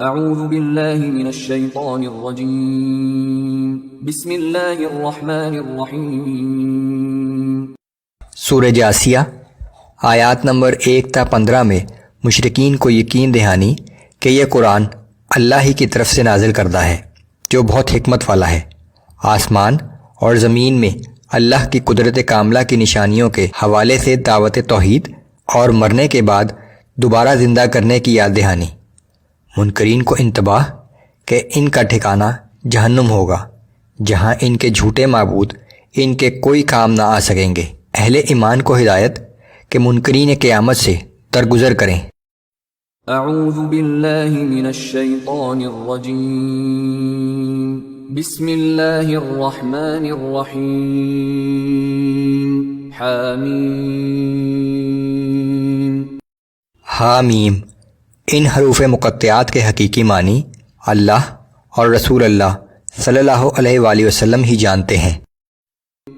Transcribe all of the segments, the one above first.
اعوذ باللہ من الشیطان الرجیم بسم اللہ الرحمن الرحیم۔ سورہ جاسیہ آیات نمبر 1 تا 15 میں مشرکین کو یقین دہانی کہ یہ قرآن اللہ ہی کی طرف سے نازل کردہ ہے جو بہت حکمت والا ہے۔ آسمان اور زمین میں اللہ کی قدرت کاملہ کی نشانیوں کے حوالے سے دعوت توحید اور مرنے کے بعد دوبارہ زندہ کرنے کی یاد دہانی۔ منکرین کو انتباہ کہ ان کا ٹھکانہ جہنم ہوگا جہاں ان کے جھوٹے معبود ان کے کوئی کام نہ آ سکیں گے۔ اہل ایمان کو ہدایت کہ منکرین قیامت سے درگزر کریں۔ اعوذ باللہ من الشیطان الرجیم بسم اللہ الرحمن الرحیم۔ حامیم ان حروف مقطعات کے حقیقی معنی اللہ اور رسول اللہ صلی اللہ علیہ وآلہ وسلم ہی جانتے ہیں۔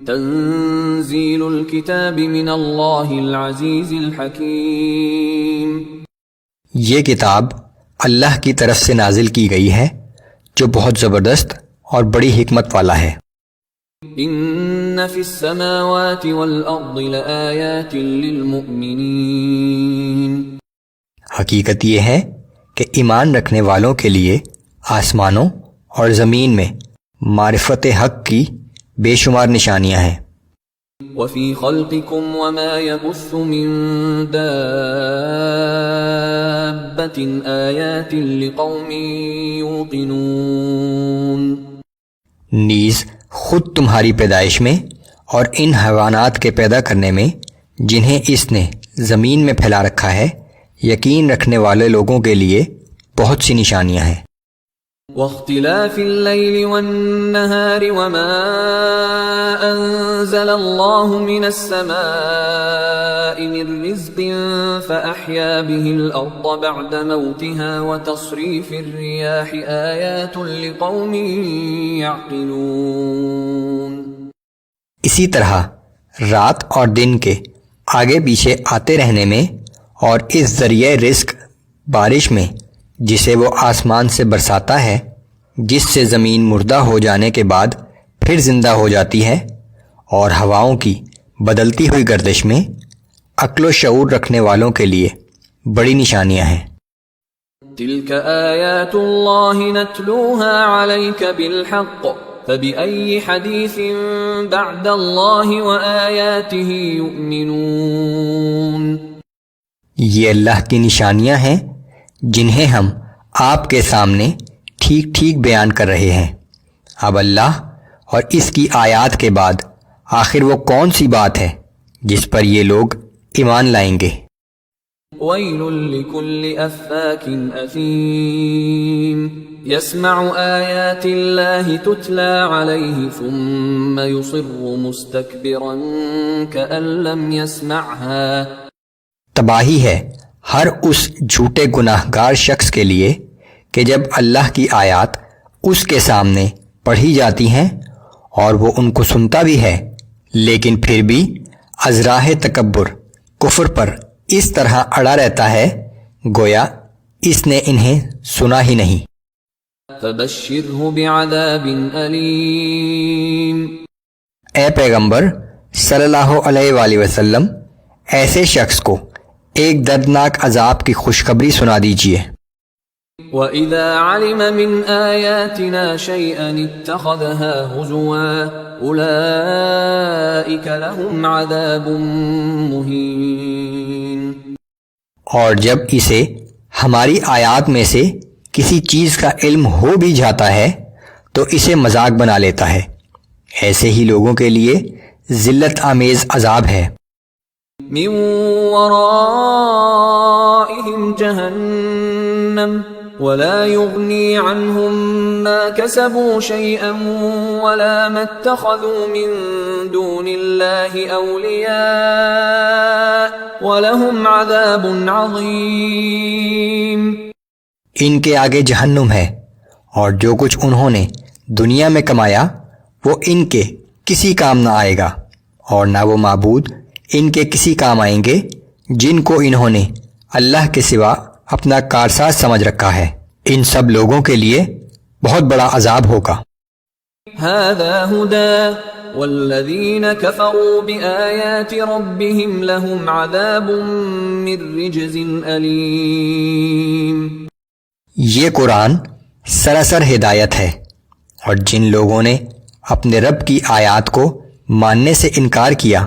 تنزیل الکتاب من اللہ العزیز الحکیم، یہ کتاب اللہ کی طرف سے نازل کی گئی ہے جو بہت زبردست اور بڑی حکمت والا ہے۔ ان فی السماوات والارض لآیات للمؤمنین، حقیقت یہ ہے کہ ایمان رکھنے والوں کے لیے آسمانوں اور زمین میں معرفت حق کی بے شمار نشانیاں ہیں۔ وفی خلقکم وما یبث من دابۃ آیات لقوم یوقنون، نیز خود تمہاری پیدائش میں اور ان حیوانات کے پیدا کرنے میں جنہیں اس نے زمین میں پھیلا رکھا ہے یقین رکھنے والے لوگوں کے لیے بہت سی نشانیاں ہیں۔ واختلاف اللیل والنہار وما انزل اللہ من السماء من رزق فأحیا به الارض بعد موتها وتصریف الریاح آیات لقوم یعقلون، اسی طرح رات اور دن کے آگے پیچھے آتے رہنے میں اور اس ذریعہ رزق بارش میں جسے وہ آسمان سے برساتا ہے جس سے زمین مردہ ہو جانے کے بعد پھر زندہ ہو جاتی ہے، اور ہواؤں کی بدلتی ہوئی گردش میں عقل و شعور رکھنے والوں کے لیے بڑی نشانیاں ہیں۔ تلک آیات اللہ نتلوها علیک بالحق فبأي حدیث بعد اللہ وآیاتہ یؤمنون، یہ اللہ کی نشانیاں ہیں جنہیں ہم آپ کے سامنے ٹھیک ٹھیک بیان کر رہے ہیں۔ اب اللہ اور اس کی آیات کے بعد آخر وہ کون سی بات ہے جس پر یہ لوگ ایمان لائیں گے؟ ویل لکل افاک اثیم یسمع آیات اللہ تتلی علیہ ثم یصر مستکبرا کأن لم یسمعها، تباہی ہے ہر اس جھوٹے گناہ گار شخص کے لیے کہ جب اللہ کی آیات اس کے سامنے پڑھی جاتی ہیں اور وہ ان کو سنتا بھی ہے لیکن پھر بھی از راہ تکبر کفر پر اس طرح اڑا رہتا ہے گویا اس نے انہیں سنا ہی نہیں۔ فبشرہ بعذاب علیم، اے پیغمبر صلی اللہ علیہ وآلہ وسلم ایسے شخص کو ایک دردناک عذاب کی خوشخبری سنا دیجیے۔ وَإِذَا عَلِمَ مِنْ آيَاتِنَا شَيْئًا اتَّخَذَهَا هُزُوًا أُولَئِكَ لَهُمْ عَذَابٌ مُهِينٌ، اور جب اسے ہماری آیات میں سے کسی چیز کا علم ہو بھی جاتا ہے تو اسے مذاق بنا لیتا ہے، ایسے ہی لوگوں کے لیے ذلت آمیز عذاب ہے۔ من ورائهم جہنم ولا يغني عنهم ما كسبوا شيئا ولا ما اتخذوا من دون الله أولياء ولهم عذاب عظيم، ان کے آگے جہنم ہے اور جو کچھ انہوں نے دنیا میں کمایا وہ ان کے کسی کام نہ آئے گا، اور نہ وہ معبود ان کے کسی کام آئیں گے جن کو انہوں نے اللہ کے سوا اپنا کارساز سمجھ رکھا ہے۔ ان سب لوگوں کے لیے بہت بڑا عذاب ہوگا۔ هذا هدى والذين كفروا بآيات ربهم لهم عذاب من رجز أليم۔ یہ قرآن سراسر ہدایت ہے، اور جن لوگوں نے اپنے رب کی آیات کو ماننے سے انکار کیا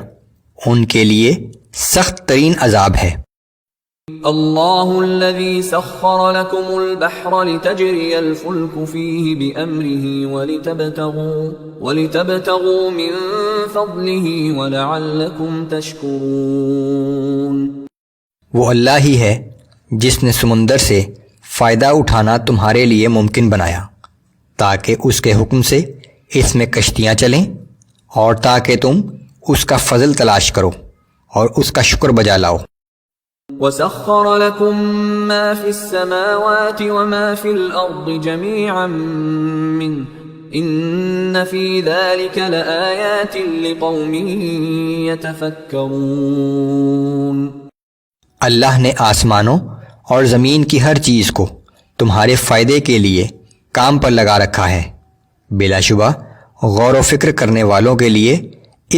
ان کے لیے سخت ترین عذاب ہے۔ اللہ الذي سخر لكم البحر لتجري الفلك فيه بأمره ولتبتغوا من فضله ولعلكم تشكرون۔ وہ اللہ ہی ہے جس نے سمندر سے فائدہ اٹھانا تمہارے لیے ممکن بنایا تاکہ اس کے حکم سے اس میں کشتیاں چلیں، اور تاکہ تم اس کا فضل تلاش کرو اور اس کا شکر بجا لاؤ۔ وَسَخَّرَ لَكُم مَّا فِي السَّمَاوَاتِ وَمَا فِي الْأَرْضِ جَمِيعًا مِّنْهُ إِنَّ فِي ذَلِكَ لَآيَاتٍ لِقَوْمٍ يَتَفَكَّرُونَ۔ اللہ نے آسمانوں اور زمین کی ہر چیز کو تمہارے فائدے کے لیے کام پر لگا رکھا ہے، بلا شبہ غور و فکر کرنے والوں کے لیے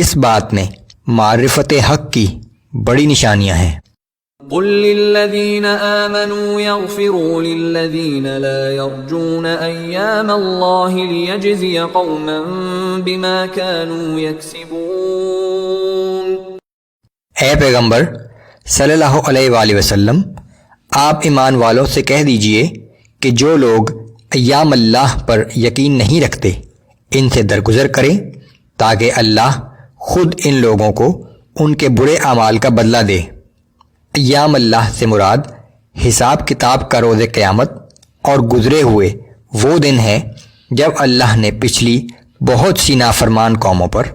اس بات میں معرفت حق کی بڑی نشانیاں ہیں۔ قل للذین آمنوا یغفروا للذین لا یرجون ایام اللہ لیجزی قوما بما كانوا یکسبون۔ اے پیغمبر صلی اللہ علیہ وآلہ وسلم، آپ ایمان والوں سے کہہ دیجئے کہ جو لوگ ایام اللہ پر یقین نہیں رکھتے ان سے درگزر کریں تاکہ اللہ خود ان لوگوں کو ان کے برے اعمال کا بدلہ دے۔ ایام اللہ سے مراد حساب کتاب کا روز قیامت اور گزرے ہوئے وہ دن ہے جب اللہ نے پچھلی بہت سی نافرمان قوموں پر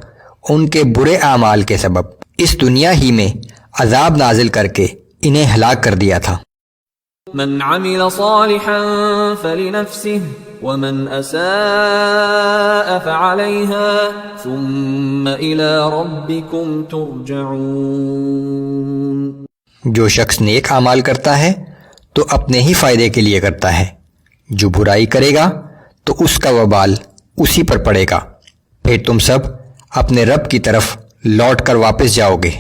ان کے برے اعمال کے سبب اس دنیا ہی میں عذاب نازل کر کے انہیں ہلاک کر دیا تھا۔ من عمل صالحا فلنفسه ومن اساء فعليها ثم الى ربكم ترجعون۔ جو شخص نیک اعمال کرتا ہے تو اپنے ہی فائدے کے لیے کرتا ہے، جو برائی کرے گا تو اس کا وبال اسی پر پڑے گا، پھر تم سب اپنے رب کی طرف لوٹ کر واپس جاؤ گے۔